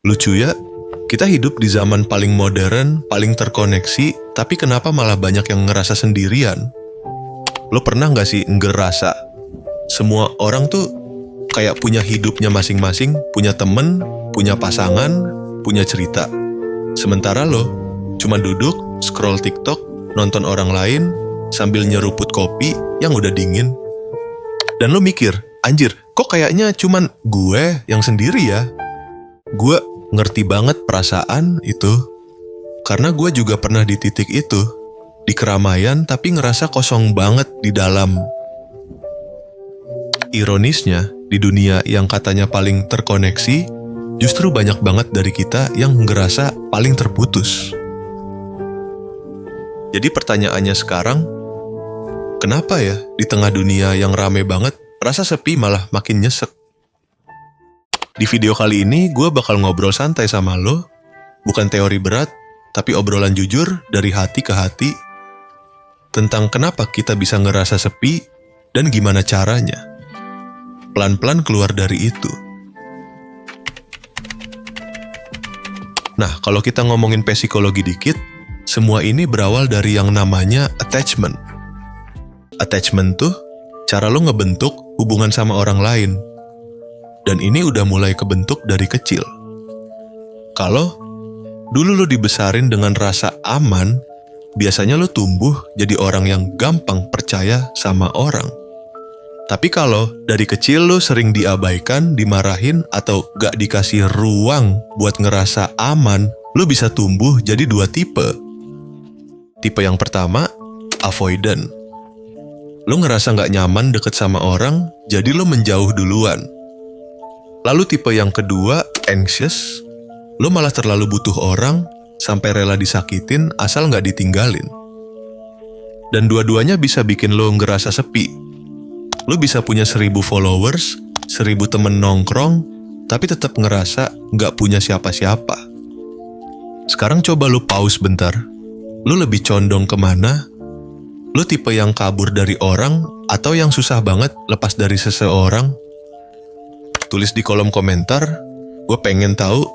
Lucu ya, kita hidup di zaman paling modern, paling terkoneksi, tapi kenapa malah banyak yang ngerasa sendirian? Lo pernah nggak sih ngerasa semua orang tuh kayak punya hidupnya masing-masing, punya temen, punya pasangan, punya cerita. Sementara lo cuma duduk, scroll TikTok, nonton orang lain, sambil nyeruput kopi yang udah dingin. Dan lo mikir, anjir, kok kayaknya cuman gue yang sendiri ya? Gue ngerti banget perasaan itu, karena gue juga pernah di titik itu, di keramaian tapi ngerasa kosong banget di dalam. Ironisnya, di dunia yang katanya paling terkoneksi, justru banyak banget dari kita yang ngerasa paling terputus. Jadi pertanyaannya sekarang, kenapa ya di tengah dunia yang rame banget, rasa sepi malah makin nyesek? Di video kali ini gue bakal ngobrol santai sama lo, bukan teori berat, tapi obrolan jujur dari hati ke hati, tentang kenapa kita bisa ngerasa sepi dan gimana caranya pelan-pelan keluar dari itu. Nah, kalau kita ngomongin psikologi dikit, semua ini berawal dari yang namanya attachment. Attachment tuh cara lo ngebentuk hubungan sama orang lain. Dan ini udah mulai kebentuk dari kecil. Kalau dulu lo dibesarin dengan rasa aman, biasanya lo tumbuh jadi orang yang gampang percaya sama orang. Tapi kalau dari kecil lo sering diabaikan, dimarahin, atau gak dikasih ruang buat ngerasa aman, lo bisa tumbuh jadi dua tipe. Tipe yang pertama, avoidant. Lo ngerasa gak nyaman deket sama orang, jadi lo menjauh duluan. Lalu tipe yang kedua, anxious. Lo malah terlalu butuh orang, sampai rela disakitin asal gak ditinggalin. Dan dua-duanya bisa bikin lo ngerasa sepi. Lo bisa punya 1000 followers, 1000 temen nongkrong, tapi tetap ngerasa gak punya siapa-siapa. Sekarang coba lo pause bentar. Lo lebih condong kemana? Lo tipe yang kabur dari orang, atau yang susah banget lepas dari seseorang? Tulis di kolom komentar, gue pengen tahu.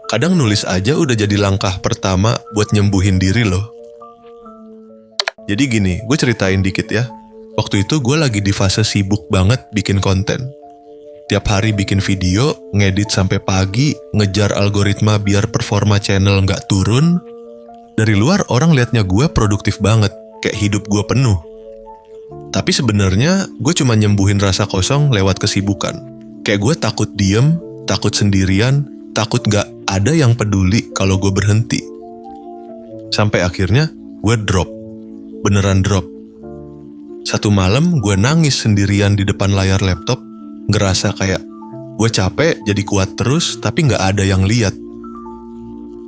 Kadang nulis aja udah jadi langkah pertama buat nyembuhin diri lo. Jadi gini, gue ceritain dikit ya. Waktu itu gue lagi di fase sibuk banget bikin konten. Tiap hari bikin video, ngedit sampai pagi, ngejar algoritma biar performa channel nggak turun. Dari luar orang liatnya gue produktif banget, kayak hidup gue penuh. Tapi sebenarnya gue cuma nyembuhin rasa kosong lewat kesibukan. Kayak gue takut diem, takut sendirian, takut gak ada yang peduli kalau gue berhenti. Sampai akhirnya gue drop. Beneran drop. Satu malam gue nangis sendirian di depan layar laptop, ngerasa kayak gue capek jadi kuat terus tapi gak ada yang lihat.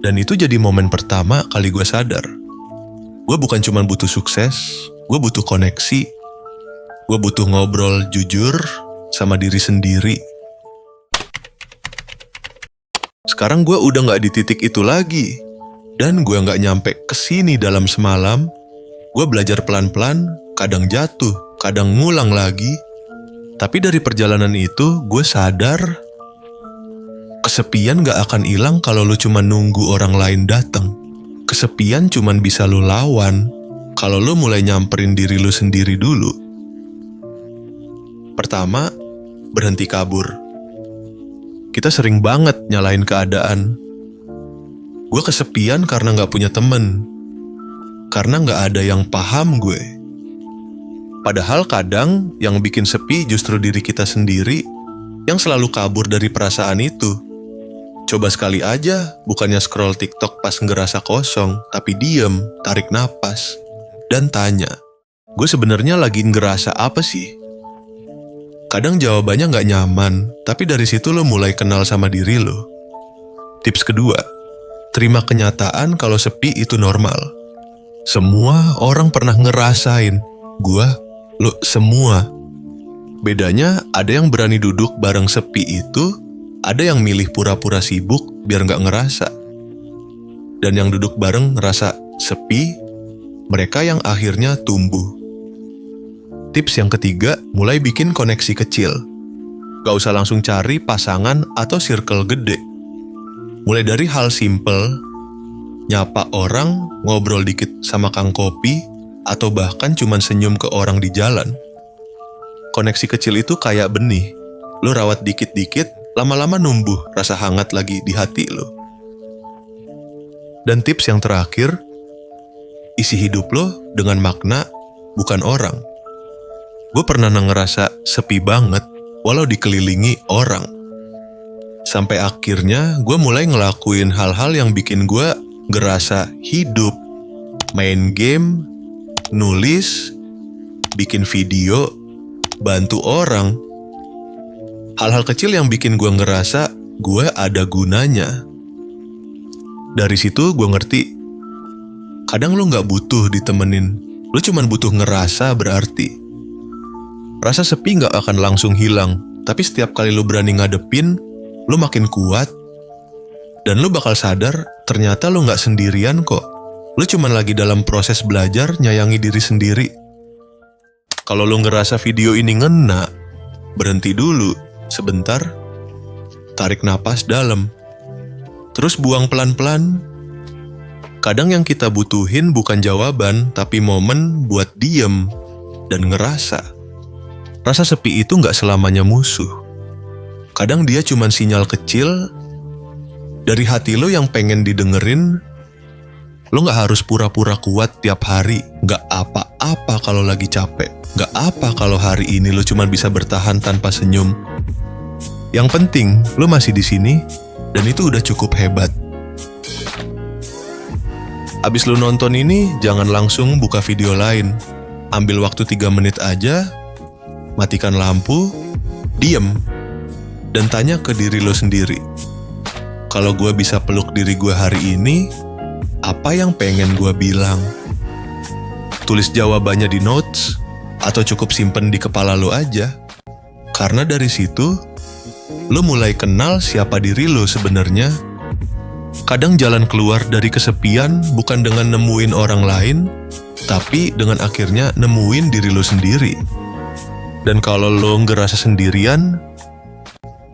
Dan itu jadi momen pertama kali gue sadar. Gue bukan cuma butuh sukses, gue butuh koneksi, gue butuh ngobrol jujur sama diri sendiri. Sekarang gue udah gak di titik itu lagi, dan gue gak nyampe kesini dalam semalam. Gue belajar pelan-pelan, kadang jatuh, kadang ngulang lagi. Tapi dari perjalanan itu gue sadar, kesepian gak akan hilang kalau lu cuma nunggu orang lain datang. Kesepian cuman bisa lu lawan kalau lu mulai nyamperin diri lu sendiri dulu. Pertama, berhenti kabur. Kita sering banget nyalain keadaan. Gue kesepian karena gak punya temen. Karena gak ada yang paham gue. Padahal kadang yang bikin sepi justru diri kita sendiri yang selalu kabur dari perasaan itu. Coba sekali aja, bukannya scroll TikTok pas ngerasa kosong, tapi diem, tarik napas, dan tanya, gue sebenarnya lagi ngerasa apa sih? Kadang jawabannya gak nyaman, tapi dari situ lo mulai kenal sama diri lo. Tips kedua, terima kenyataan kalau sepi itu normal. Semua orang pernah ngerasain, lo semua. Bedanya ada yang berani duduk bareng sepi itu, ada yang milih pura-pura sibuk biar gak ngerasa. Dan yang duduk bareng ngerasa sepi, mereka yang akhirnya tumbuh. Tips yang ketiga, mulai bikin koneksi kecil. Gak usah langsung cari pasangan atau circle gede. Mulai dari hal simple, nyapa orang, ngobrol dikit sama kang kopi, atau bahkan cuman senyum ke orang di jalan. Koneksi kecil itu kayak benih. Lu rawat dikit-dikit, lama-lama numbuh rasa hangat lagi di hati lu. Dan tips yang terakhir, isi hidup lo dengan makna, bukan orang. Gue pernah ngerasa sepi banget, walau dikelilingi orang. Sampai akhirnya gue mulai ngelakuin hal-hal yang bikin gue ngerasa hidup. Main game, nulis, bikin video, bantu orang. Hal-hal kecil yang bikin gue ngerasa gue ada gunanya. Dari situ gue ngerti, kadang lo gak butuh ditemenin, lo cuman butuh ngerasa berarti. Rasa sepi gak akan langsung hilang, tapi setiap kali lo berani ngadepin, lo makin kuat, dan lo bakal sadar ternyata lo gak sendirian kok. Lo cuman lagi dalam proses belajar nyayangi diri sendiri. Kalau lo ngerasa video ini ngena, berhenti dulu sebentar, tarik napas dalam, terus buang pelan-pelan. Kadang yang kita butuhin bukan jawaban, tapi momen buat diem dan ngerasa. Rasa sepi itu gak selamanya musuh. Kadang dia cuman sinyal kecil dari hati lo yang pengen didengerin. Lo gak harus pura-pura kuat tiap hari. Gak apa-apa kalau lagi capek. Gak apa kalau hari ini lo cuma bisa bertahan tanpa senyum. Yang penting lo masih di sini, dan itu udah cukup hebat. Abis lo nonton ini, jangan langsung buka video lain. Ambil waktu 3 menit aja, matikan lampu, diem, dan tanya ke diri lo sendiri. Kalau gue bisa peluk diri gue hari ini, apa yang pengen gue bilang? Tulis jawabannya di notes, atau cukup simpen di kepala lo aja. Karena dari situ, lo mulai kenal siapa diri lo sebenarnya. Kadang jalan keluar dari kesepian bukan dengan nemuin orang lain, tapi dengan akhirnya nemuin diri lo sendiri. Dan kalau lo ngerasa sendirian,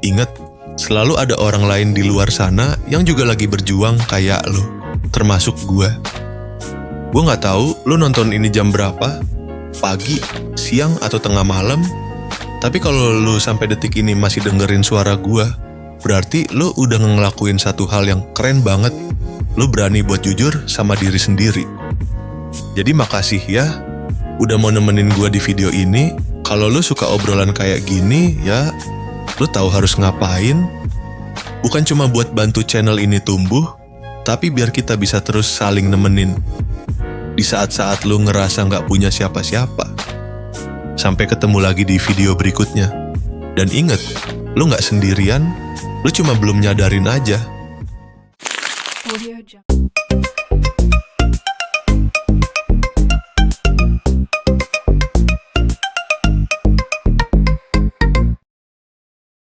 ingat, selalu ada orang lain di luar sana yang juga lagi berjuang kayak lo, termasuk gue. Gue gak tahu lo nonton ini jam berapa, pagi, siang, atau tengah malam. Tapi kalau lo sampai detik ini masih dengerin suara gue, berarti lo udah ngelakuin satu hal yang keren banget. Lo berani buat jujur sama diri sendiri. Jadi makasih ya, udah mau nemenin gue di video ini. Kalau lo suka obrolan kayak gini, ya lo tahu harus ngapain. Bukan cuma buat bantu channel ini tumbuh, tapi biar kita bisa terus saling nemenin di saat-saat lo ngerasa gak punya siapa-siapa. Sampai ketemu lagi di video berikutnya. Dan ingat, lo gak sendirian, lo cuma belum nyadarin aja.